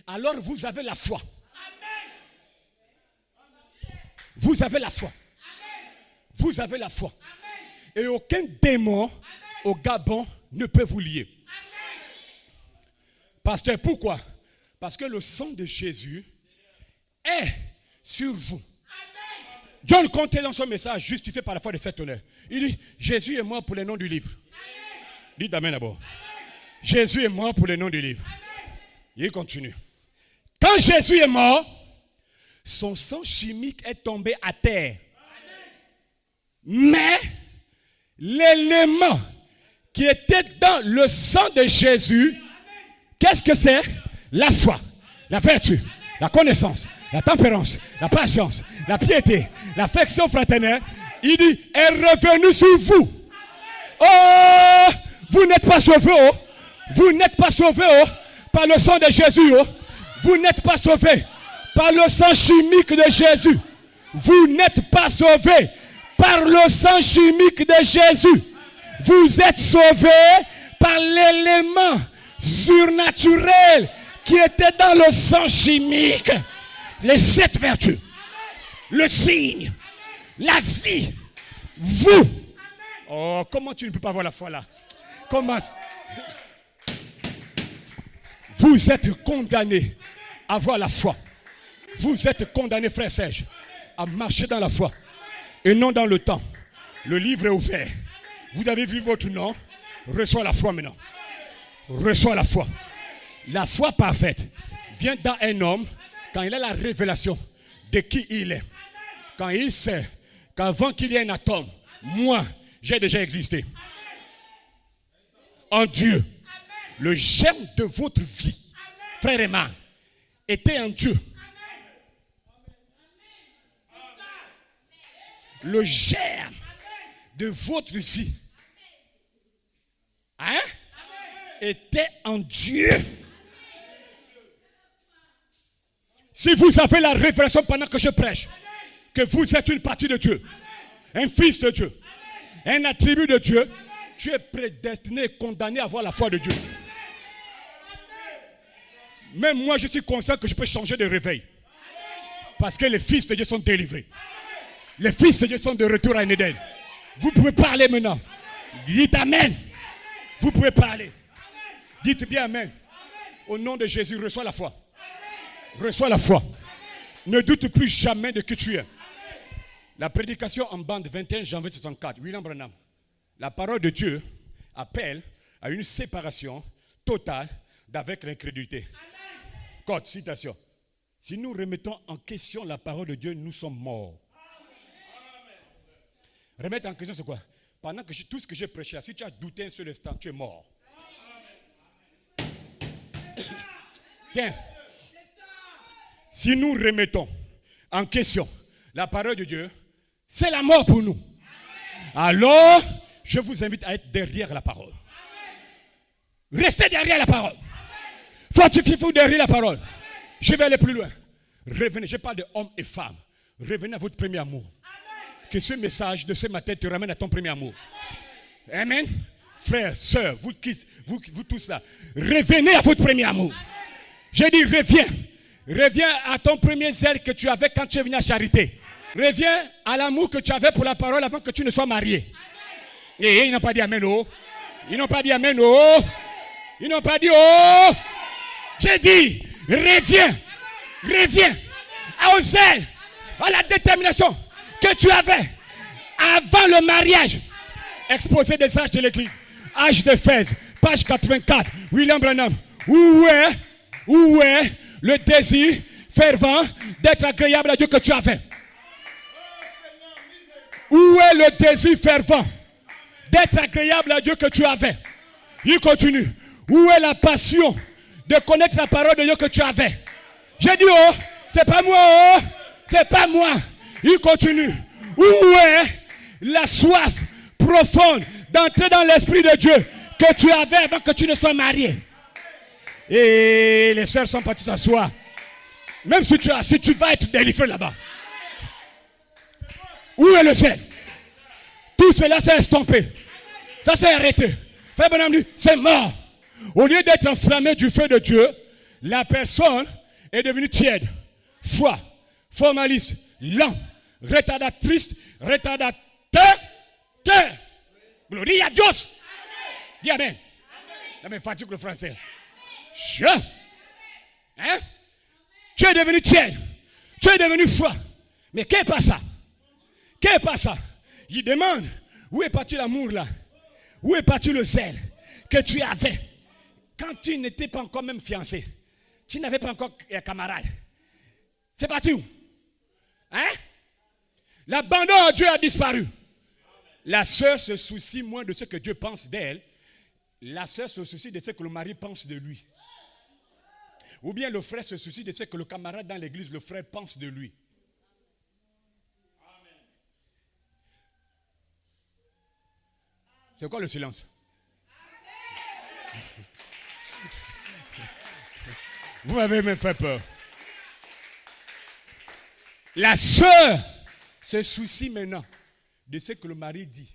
Speaker 2: alors vous avez la foi. Vous avez la foi. Vous avez la foi. Et aucun démon au Gabon ne peut vous lier. Pasteur, pourquoi? Parce que le sang de Jésus est sur vous. John comptait dans son message justifié par la foi de cet honneur. Il dit, Jésus est mort pour le nom du livre. Dites amen d'abord. Jésus est mort pour le nom du livre. Il continue. Quand Jésus est mort, son sang chimique est tombé à terre. Mais l'élément qui était dans le sang de Jésus, qu'est-ce que c'est? La foi, la vertu, la connaissance, la tempérance, la patience, la piété, l'affection fraternelle, il dit, est revenu sur vous. Oh, vous n'êtes pas sauvés, oh. Vous n'êtes pas sauvés, oh, par le sang de Jésus, oh. Vous n'êtes pas sauvés par le sang chimique de Jésus. Vous n'êtes pas sauvés par le sang chimique de Jésus. Vous êtes sauvés par l'élément surnaturel qui était dans le sang chimique. Les 7 vertus, le signe, la vie, vous. Oh, comment tu ne peux pas avoir la foi là? Comment? Vous êtes condamnés à avoir la foi. Vous êtes condamnés, frère Serge, à marcher dans la foi et non dans le temps. Le livre est ouvert. Vous avez vu votre nom. Reçois la foi maintenant. Reçois la foi. La foi parfaite vient dans un homme quand il a la révélation de qui il est. Quand il sait qu'avant qu'il y ait un atome, moi, j'ai déjà existé. En Dieu. Le germe de votre vie, frère et mère, était en Dieu. le germe de votre vie était en Dieu. Si vous avez la révélation pendant que je prêche, que vous êtes une partie de Dieu, un fils de Dieu, un attribut de Dieu, tu es prédestiné et condamné à avoir la foi de Dieu. Même moi, je suis conscient que je peux changer de réveil. Parce que les fils de Dieu sont délivrés. Les fils de Dieu sont de retour à Éden. Vous pouvez parler maintenant. Dites Amen. Vous pouvez parler. Dites bien Amen. Au nom de Jésus, reçois la foi. Reçois la foi. Ne doute plus jamais de qui tu es. La prédication en bande 21 janvier 64, William Branham. La parole de Dieu appelle à une séparation totale d'avec l'incrédulité. Code, citation. Si nous remettons en question la parole de Dieu, nous sommes morts. Remettre en question, c'est quoi? Pendant que tout ce que j'ai prêché, si tu as douté un seul instant, tu es mort. Tiens. Si nous remettons en question la parole de Dieu, c'est la mort pour nous. Alors, je vous invite à être derrière la parole. Restez derrière la parole. Fortifiez-vous derrière la parole. Je vais aller plus loin. Revenez, je parle de hommes et femmes. Revenez à votre premier amour. Que ce message de ce matin te ramène à ton premier amour. Amen. Frères, sœurs, vous tous là, revenez à votre premier amour. J'ai dit reviens. Reviens à ton premier zèle que tu avais quand tu es venu à Charité. Reviens à l'amour que tu avais pour la parole avant que tu ne sois marié. Et ils n'ont pas dit amen, oh. Ils n'ont pas dit amen, oh. Ils n'ont pas dit oh. J'ai dit reviens. Reviens au zèle, à la détermination que tu avais avant le mariage. Exposé des âges de l'église. Âge d'Éphèse, page 84. William Branham. Où est le désir fervent d'être agréable à Dieu que tu avais? Où est le désir fervent d'être agréable à Dieu que tu avais? Il continue. Où est la passion de connaître la parole de Dieu que tu avais? J'ai dit, oh, c'est pas moi, oh, c'est pas moi. Il continue. Où est la soif profonde d'entrer dans l'esprit de Dieu que tu avais avant que tu ne sois marié? Et les sœurs sont parties s'asseoir. Même si tu vas être délivré là-bas. Où est le zèle? Tout cela s'est estompé. Ça s'est arrêté. Frère Branham dit, c'est mort. Au lieu d'être enflammé du feu de Dieu, la personne est devenue tiède, froid, formaliste, lent, retardatrice, retardateur. Gloria a Dios. Dis Amen. La même fatigue le français. Hein? Tu es devenu tiède. Tu es devenu froid. Mais qu'est-ce pas ça? Qu'est-ce pas ça? Il demande, où est parti l'amour là? Où est parti le zèle que tu avais quand tu n'étais pas encore même fiancé? Tu n'avais pas encore camarade. C'est parti où? Hein? L'abandon à Dieu a disparu. La sœur se soucie moins de ce que Dieu pense d'elle. La sœur se soucie de ce que le mari pense de lui. Ou bien le frère se soucie de ce que le camarade dans l'église, le frère, pense de lui. C'est quoi le silence? Vous m'avez même fait peur. La sœur se soucie maintenant de ce que le mari dit.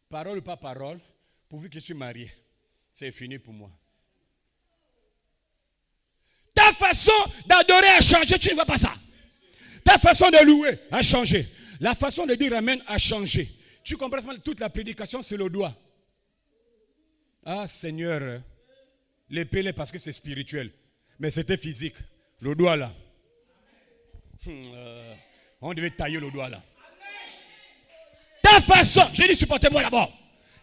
Speaker 2: Parole ou pas parole, pourvu que je suis marié. C'est fini pour moi. Ta façon d'adorer a changé, tu ne vois pas ça. Ta façon de louer a changé. La façon de dire amen a changé. Tu comprends, toute la prédication, c'est le doigt. Ah Seigneur, l'épée parce que c'est spirituel. Mais c'était physique. Le doigt là. On devait tailler le doigt là. Ta façon, j'ai dit supportez-moi d'abord.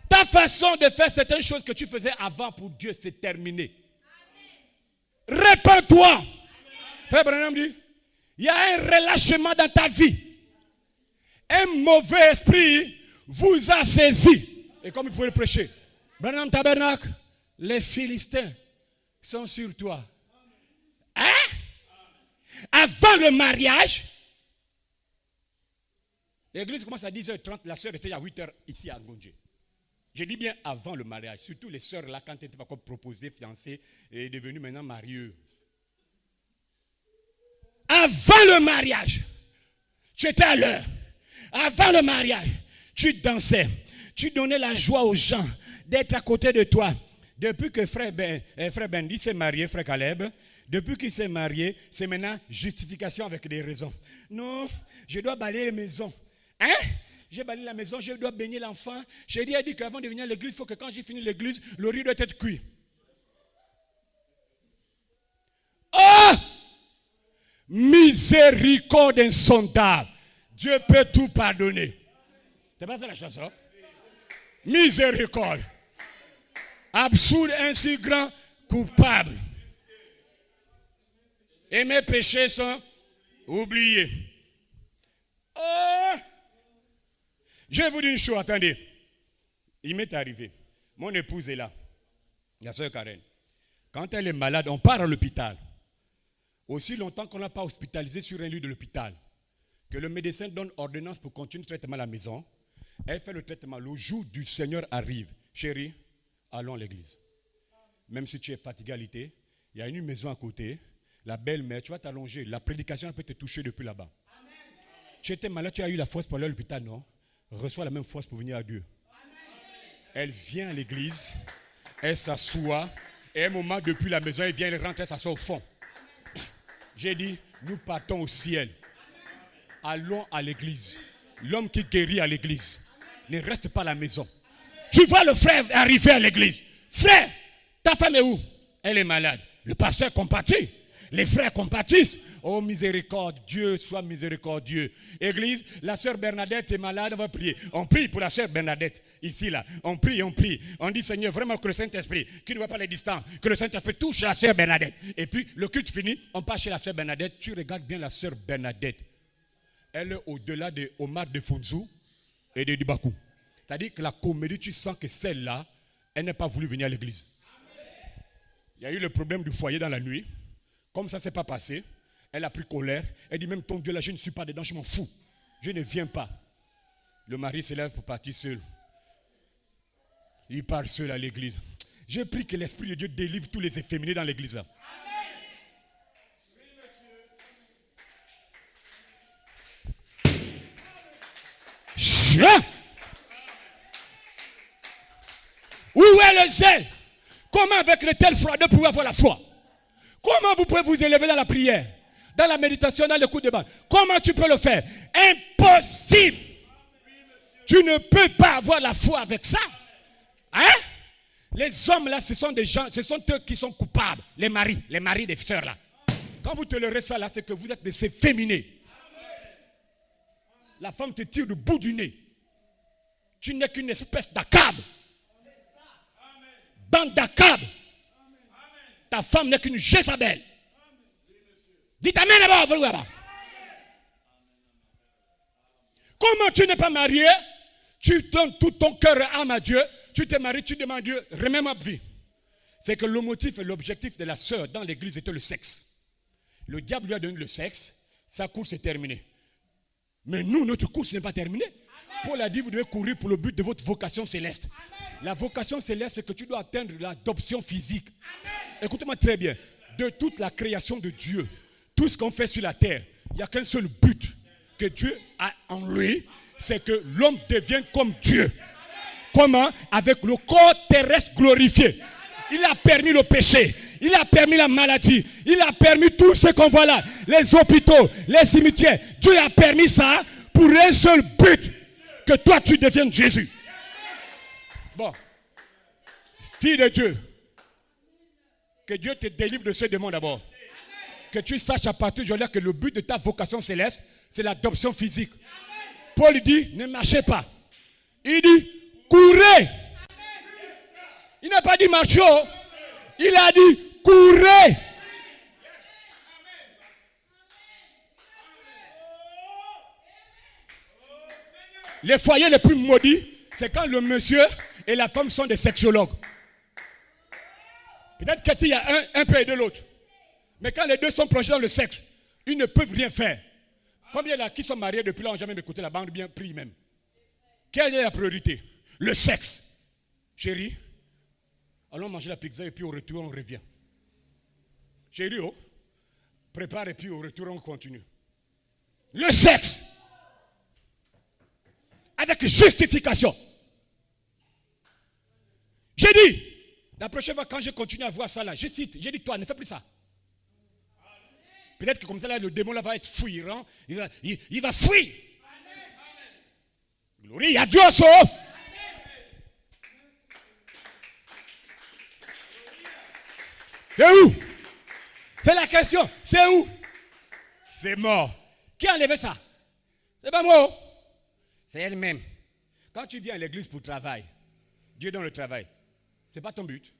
Speaker 2: Ta façon de faire certaines choses que tu faisais avant pour Dieu, c'est terminé. Répands-toi. Frère Branham dit, il y a un relâchement dans ta vie. Un mauvais esprit vous a saisi. Et comme il faut le prêcher, Branham Tabernacle, les Philistins sont sur toi. Hein? Avant le mariage, L'église commence à 10h30, la sœur était à 8h ici à Ngonje. Je dis bien avant le mariage. Surtout les sœurs là, quand elles n'étaient pas encore proposées, fiancées, et devenues maintenant mariées. Avant le mariage, tu étais à l'heure. Avant le mariage, tu dansais. Tu donnais la joie aux gens d'être à côté de toi. Depuis que frère Bendy s'est marié, frère Caleb, depuis qu'il s'est marié, c'est maintenant justification avec des raisons. Non, je dois balayer les maisons. Hein? J'ai balayé la maison, je dois baigner l'enfant. J'ai dit qu'avant de venir à l'église, il faut que quand j'ai fini l'église, le riz doit être cuit. Oh! Miséricorde insondable. Dieu peut tout pardonner. C'est pas ça la chanson? Miséricorde. Absurde, ainsi grand, coupable. Et mes péchés sont oubliés. Oh! Je vais vous dire une chose, attendez. Il m'est arrivé. Mon épouse est là. La sœur Karen. Quand elle est malade, on part à l'hôpital. Aussi longtemps qu'on n'a pas hospitalisé sur un lit de l'hôpital, que le médecin donne ordonnance pour continuer le traitement à la maison, elle fait le traitement. Le jour du Seigneur arrive. Chérie, allons à l'église. Même si tu es fatigué à l'été, il y a une maison à côté. La belle-mère, tu vas t'allonger. La prédication elle peut te toucher depuis là-bas. Amen. Tu étais malade, tu as eu la force pour aller à l'hôpital, non? Reçois la même force pour venir à Dieu. Amen. Elle vient à l'église, elle s'assoit, et à un moment depuis la maison, elle vient, elle rentre, elle s'assoit au fond. J'ai dit, nous partons au ciel. Allons à l'église. L'homme qui guérit à l'église ne reste pas à la maison. Tu vois le frère arriver à l'église. Frère, ta femme est où? Elle est malade. Le pasteur compatit. Les frères compatissent. Oh miséricorde, Dieu soit miséricordieux. Église, la sœur Bernadette est malade, on va prier. On prie pour la sœur Bernadette, ici là. On prie, on prie. On dit Seigneur, vraiment que le Saint-Esprit, qui ne voit pas les distants, que le Saint-Esprit touche la sœur Bernadette. Et puis le culte fini, on part chez la sœur Bernadette. Tu regardes bien la sœur Bernadette. Elle est au-delà de Omar de Funzu et de Dibakou. C'est-à-dire que la comédie, tu sens que celle-là, elle n'a pas voulu venir à l'église. Il y a eu le problème du foyer dans la nuit. Comme ça ne s'est pas passé, elle a pris colère. Elle dit même ton Dieu là, je ne suis pas dedans, je m'en fous. Je ne viens pas. Le mari se lève pour partir seul. Il part seul à l'église. J'ai pris que l'Esprit de Dieu délivre tous les efféminés dans l'église là. Où est le zèle? Comment avec le tel froid de pouvoir avoir la foi? Comment vous pouvez vous élever dans la prière, dans la méditation, dans le coup de bain? Comment tu peux le faire? Impossible. Tu ne peux pas avoir la foi avec ça. Hein? Les hommes là, ce sont des gens, ce sont eux qui sont coupables. Les maris des sœurs là. Quand vous tolérez ça là, c'est que vous êtes des efféminés. La femme te tire du bout du nez. Tu n'es qu'une espèce d'accable. Bande d'accable. Ta femme n'est qu'une Jézabel. Dites amen là-bas. Comment tu n'es pas marié? Tu donnes tout ton cœur et âme à Dieu. Tu te maries, tu demandes à Dieu, remets-moi vie. C'est que le motif et l'objectif de la sœur dans l'église était le sexe. Le diable lui a donné le sexe, sa course est terminée. Mais nous, notre course n'est pas terminée. Paul a dit, vous devez courir pour le but de votre vocation céleste. La vocation céleste, c'est que tu dois atteindre l'adoption physique. Écoutez-moi très bien. De toute la création de Dieu, tout ce qu'on fait sur la terre, il n'y a qu'un seul but que Dieu a en lui, c'est que l'homme devienne comme Dieu. Comment? Avec le corps terrestre glorifié. Il a permis le péché. Il a permis la maladie. Il a permis tout ce qu'on voit là. Les hôpitaux, les cimetières. Dieu a permis ça pour un seul but. Que toi tu deviennes Jésus. Bon. Fille de Dieu. Que Dieu te délivre de ce démon d'abord. Que tu saches à partir d'aujourd'hui que le but de ta vocation céleste, c'est l'adoption physique. Paul dit, ne marchez pas. Il dit, courez. Il n'a pas dit marchez. Il a dit, courez. Les foyers les plus maudits, c'est quand le monsieur et la femme sont des sexologues. Peut-être qu'il y a un peu et de l'autre. Mais quand les deux sont plongés dans le sexe, ils ne peuvent rien faire. Combien là qui sont mariés depuis là n'ont jamais écouté la bande bien pris même? Quelle est la priorité? Le sexe. Chérie, allons manger la pizza et puis au retour on revient. Chérie, oh, prépare et puis au retour on continue. Le sexe. Avec justification. J'ai dit, la prochaine fois quand je continue à voir ça là, je cite, j'ai dit toi ne fais plus ça. Peut-être que comme ça là, le démon là va être fouillant, il va fuir. Gloire à Dieu. C'est où? C'est la question. C'est où? C'est mort. Qui a enlevé ça? C'est pas moi. C'est elle-même. Quand tu viens à l'église pour travail, Dieu donne le travail. Ce n'est pas ton but.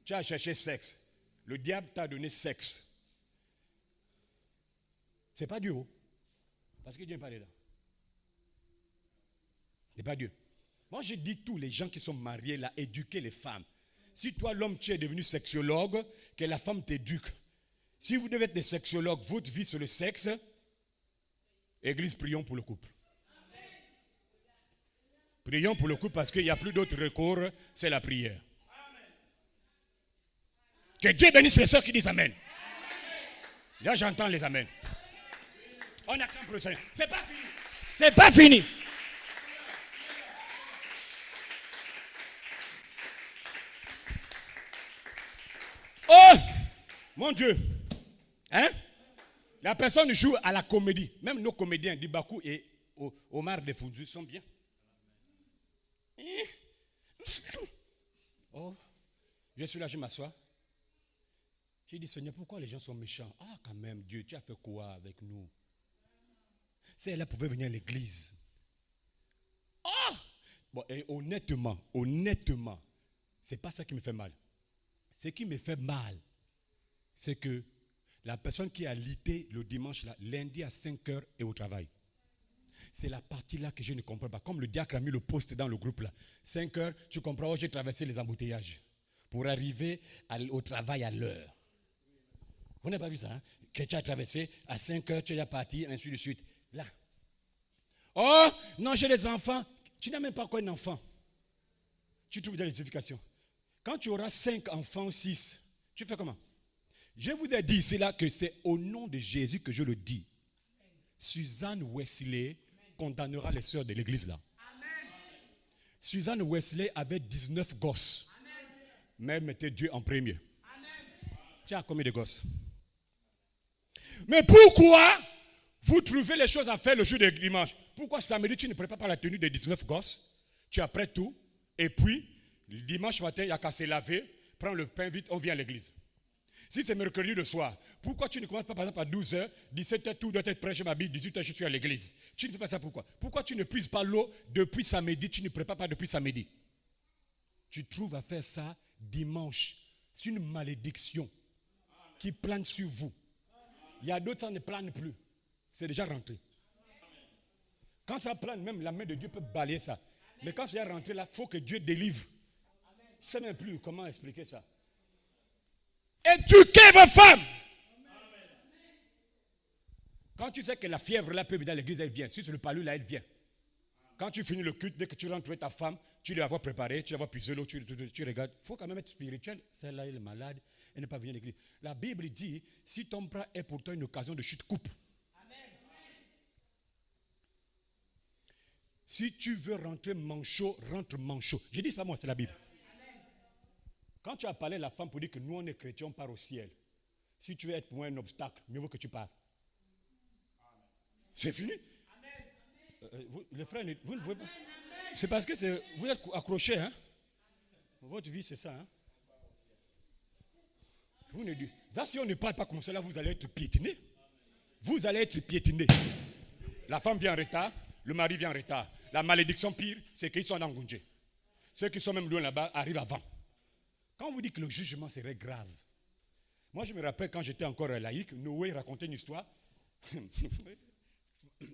Speaker 2: Tu as cherché sexe. Le diable t'a donné sexe. Ce n'est pas Dieu. Parce que Dieu n'est pas là. Ce n'est pas Dieu. Moi, je dis tous les gens qui sont mariés là, éduquez les femmes. Si toi, l'homme, tu es devenu sexologue, que la femme t'éduque. Si vous devez être des sexologues, votre vie sur le sexe, église, prions pour le couple. Prions pour le couple parce qu'il n'y a plus d'autre recours, c'est la prière. Que Dieu bénisse les sœurs qui disent Amen. Là, j'entends les Amen. On acclame pour le Seigneur. C'est pas fini. C'est pas fini. Oh, mon Dieu. Hein? La personne joue à la comédie. Même nos comédiens, Dibakou et Omar Defoudu sont bien. Oh, je suis là, je m'assois. J'ai dit, Seigneur, pourquoi les gens sont méchants? Ah, quand même, Dieu, tu as fait quoi avec nous? Si elle pouvait venir à l'église. Oh! Bon, et honnêtement, c'est pas ça qui me fait mal. Ce qui me fait mal, c'est que la personne qui a lité le dimanche, là, lundi à 5h est au travail. C'est la partie là que je ne comprends pas. Comme le diacre a mis le poste dans le groupe là. 5h, tu comprends, j'ai traversé les embouteillages pour arriver au travail à l'heure. Vous n'avez pas vu ça, hein? Que tu as traversé à 5h, tu es parti, ainsi de suite. Là. Oh, non, j'ai les enfants. Tu n'as même pas quoi un enfant. Tu trouves de l'édification. Quand tu auras 5 enfants, 6, tu fais comment? Je vous ai dit, c'est là que c'est au nom de Jésus que je le dis. Suzanne Wesley condamnera les sœurs de l'église là. Amen. Suzanne Wesley avait 19 gosses. Amen. Mais elle mettait Dieu en premier. Amen. Tu as combien de gosses? Mais pourquoi vous trouvez les choses à faire le jour de dimanche? Pourquoi samedi tu ne prépares pas la tenue des 19 gosses? Tu apprêtes tout. Et puis, le dimanche matin, il n'y a qu'à se laver, prendre le pain vite, on vient à l'église. Si c'est mercredi le soir, pourquoi tu ne commences pas par exemple à 12h, 17h, tout doit être prêt, je m'habille, 18h, je suis à l'église. Tu ne fais pas ça pourquoi? Pourquoi tu ne puises pas l'eau depuis samedi, tu ne prépares pas depuis samedi? Tu trouves à faire ça dimanche. C'est une malédiction qui plane sur vous. Il y a d'autres, ça ne plane plus. C'est déjà rentré. Quand ça plane, même la main de Dieu peut balayer ça. Mais quand c'est rentré là, il faut que Dieu délivre. Je ne sais même plus comment expliquer ça. Éduquez vos femmes. Quand tu sais que la fièvre là peut venir dans l'église, elle vient. Si c'est le palu là, elle vient. Quand tu finis le culte, dès que tu rentres avec ta femme, tu dois avoir préparé, tu dois avoir puisé l'eau, tu regardes. Il faut quand même être spirituel. Celle-là, elle est malade, elle n'est pas venue à l'église. La Bible dit, si ton bras est pour toi une occasion de chute, coupe. Amen. Si tu veux rentrer manchot, rentre manchot. Je dis, c'est pas moi, c'est la Bible. Quand tu as parlé à la femme pour dire que nous, on est chrétiens, on part au ciel. Si tu veux être pour moi un obstacle, mieux vaut que tu parles. C'est fini. Les frères, vous ne pouvez pas. C'est parce que vous êtes accrochés. Hein? Votre vie, c'est ça. Hein? Vous ne dites. Là, si on ne parle pas comme cela, vous allez être piétinés. Vous allez être piétinés. La femme vient en retard, le mari vient en retard. La malédiction pire, c'est qu'ils sont en Ngundje. Ceux qui sont même loin là-bas arrivent avant. Quand on vous dit que le jugement serait grave, moi je me rappelle quand j'étais encore laïque, Noé racontait une histoire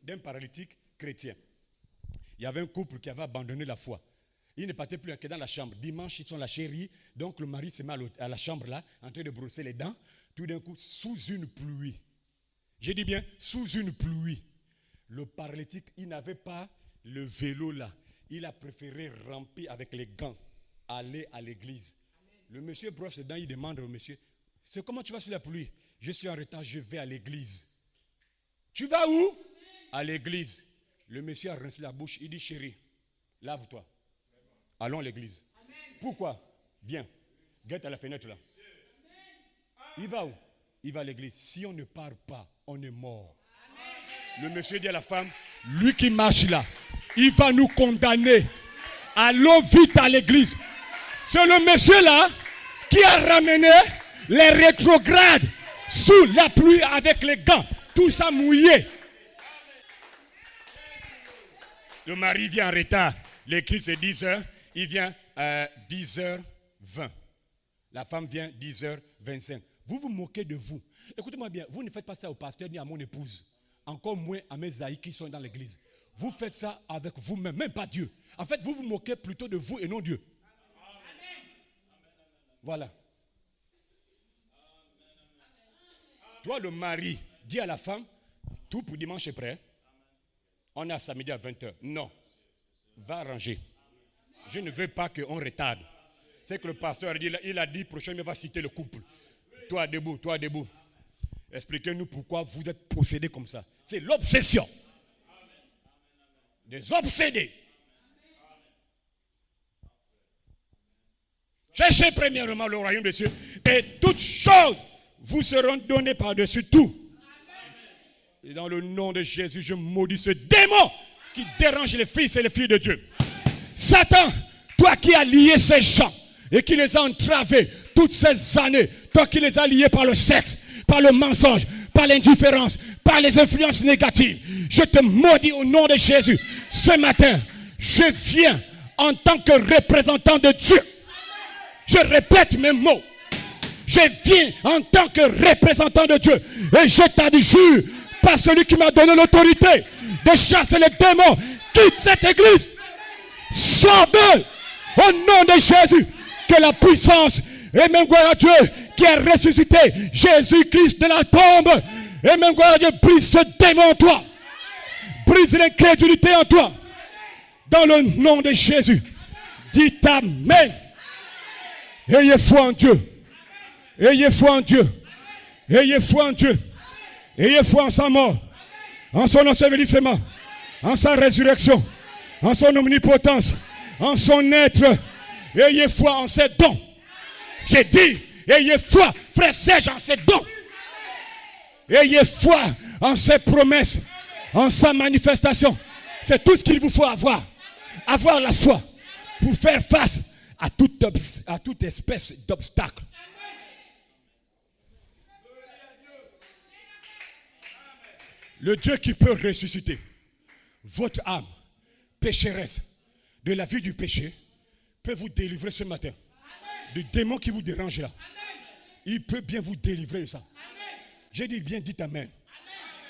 Speaker 2: d'un paralytique chrétien. Il y avait un couple qui avait abandonné la foi. Il ne partait plus que dans la chambre. Dimanche, ils sont la chérie, donc le mari se met à la chambre là, en train de brosser les dents. Tout d'un coup, sous une pluie, J'ai dit bien, sous une pluie. Le paralytique, il n'avait pas le vélo là. Il a préféré ramper avec les gants, aller à l'église. Le monsieur brosse dedans, il demande au monsieur, c'est comment tu vas sur la pluie? Je suis en retard, je vais à l'église. Tu vas où? À l'église. Le monsieur a rincé la bouche, il dit, chérie, lave-toi. Allons à l'église. Pourquoi? Viens, guette à la fenêtre là. Il va où? Il va à l'église. Si on ne part pas, on est mort. Le monsieur dit à la femme, lui qui marche là, il va nous condamner. Allons vite à l'église. C'est le monsieur là qui a ramené les rétrogrades sous la pluie avec les gants, tout ça mouillé. Le mari vient en retard. L'écrit c'est 10h, il vient à 10h20. La femme vient 10h25. Vous vous moquez de vous. Écoutez-moi bien, vous ne faites pas ça au pasteur ni à mon épouse. Encore moins à mes aïs qui sont dans l'église. Vous faites ça avec vous-même, même pas Dieu. En fait, vous vous moquez plutôt de vous et non Dieu. Voilà. Toi, le mari, dis à la femme, tout pour dimanche est prêt. On a samedi à 20h. Non. Va arranger. Je ne veux pas qu'on retarde. C'est que le pasteur il a dit prochainement, il va citer le couple. Toi debout, toi debout. Expliquez-nous pourquoi vous êtes possédés comme ça. C'est l'obsession. Des obsédés. Cherchez premièrement le royaume des cieux et toutes choses vous seront données par-dessus tout. Et dans le nom de Jésus, je maudis ce démon qui dérange les fils et les filles de Dieu. Satan, toi qui as lié ces gens et qui les a entravés toutes ces années, toi qui les as liés par le sexe, par le mensonge, par l'indifférence, par les influences négatives, je te maudis au nom de Jésus. Ce matin, je viens en tant que représentant de Dieu. Je répète mes mots. Je viens en tant que représentant de Dieu. Et je t'adjure par celui qui m'a donné l'autorité de chasser les démons. Quitte cette église. Sors d'eux. Au nom de Jésus. Que la puissance et même gloire à Dieu qui a ressuscité Jésus-Christ de la tombe. Et même gloire à Dieu, brise ce démon en toi. Brise l'incrédulité en toi. Dans le nom de Jésus. Dites Amen. Ayez foi en Dieu. Ayez foi en Dieu. Ayez foi en Dieu. Ayez foi en sa mort. En son ensevelissement. En sa résurrection. En son omnipotence. En son être. Ayez foi en ses dons. J'ai dit, ayez foi, frère Serge, en ses dons. Ayez foi en ses promesses. En sa manifestation. C'est tout ce qu'il vous faut avoir. Avoir la foi pour faire face à toute espèce d'obstacle. Le Dieu qui peut ressusciter votre âme pécheresse de la vie du péché peut vous délivrer ce matin. Du démon qui vous dérange là. Il peut bien vous délivrer de ça. J'ai dit bien, dites Amen.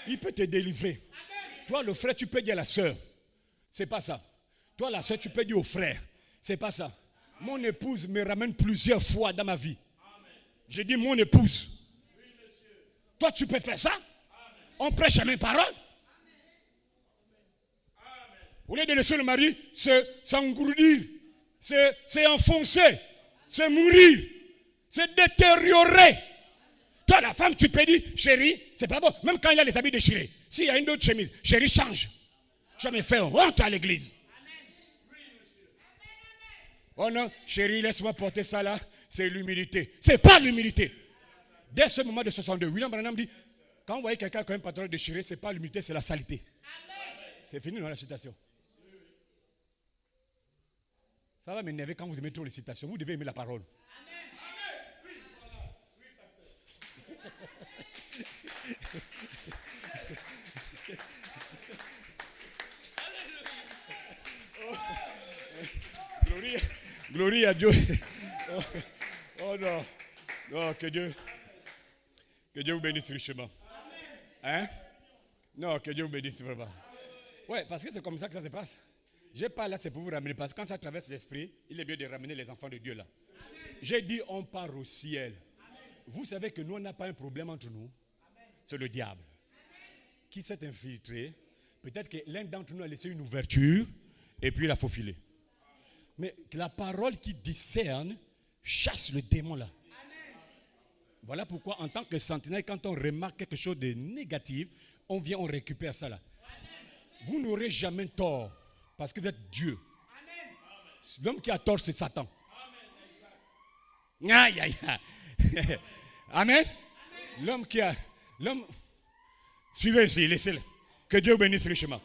Speaker 2: Il peut te délivrer. Toi le frère, tu peux dire à la soeur. C'est pas ça. Toi la soeur, tu peux dire au frère. C'est pas ça. Mon épouse me ramène plusieurs fois dans ma vie. J'ai dit mon épouse. Toi tu peux faire ça? On prêche la même parole. Au lieu de laisser le mari s'engourdir, c'est enfoncer, c'est mourir, c'est détériorer. Toi la femme tu peux dire, chérie, c'est pas bon. Même quand il a les habits déchirés. S'il y a une autre chemise, chérie change. Jamais fait honte à l'église. Oh non, chérie, laisse-moi porter ça là. C'est l'humilité. C'est pas l'humilité. Dès ce moment de 62, William Branham dit, quand vous voyez quelqu'un qui a un pantalon déchiré, c'est pas l'humilité, c'est la saleté. C'est fini dans la citation. Ça va m'énerver quand vous aimez trop les citations. Vous devez aimer la parole. Gloire à Dieu. Oh non. Non, que Dieu vous bénisse richement. Hein? Non, que Dieu vous bénisse vraiment. Ouais, parce que c'est comme ça que ça se passe. Je parle là, c'est pour vous ramener. Parce que quand ça traverse l'esprit, il est mieux de ramener les enfants de Dieu là. J'ai dit, on part au ciel. Vous savez que nous, on n'a pas un problème entre nous. C'est le diable. qui s'est infiltré. Peut-être que l'un d'entre nous a laissé une ouverture et puis il a faufilé. Mais la parole qui discerne chasse le démon là. Voilà pourquoi en tant que sentinelle, quand on remarque quelque chose de négatif, on vient, on récupère ça là. Vous n'aurez jamais tort parce que vous êtes Dieu. L'homme qui a tort, c'est Satan. Aïe, aïe, aïe. Amen. L'homme qui a... Suivez ici, laissez-le. Que Dieu bénisse richement.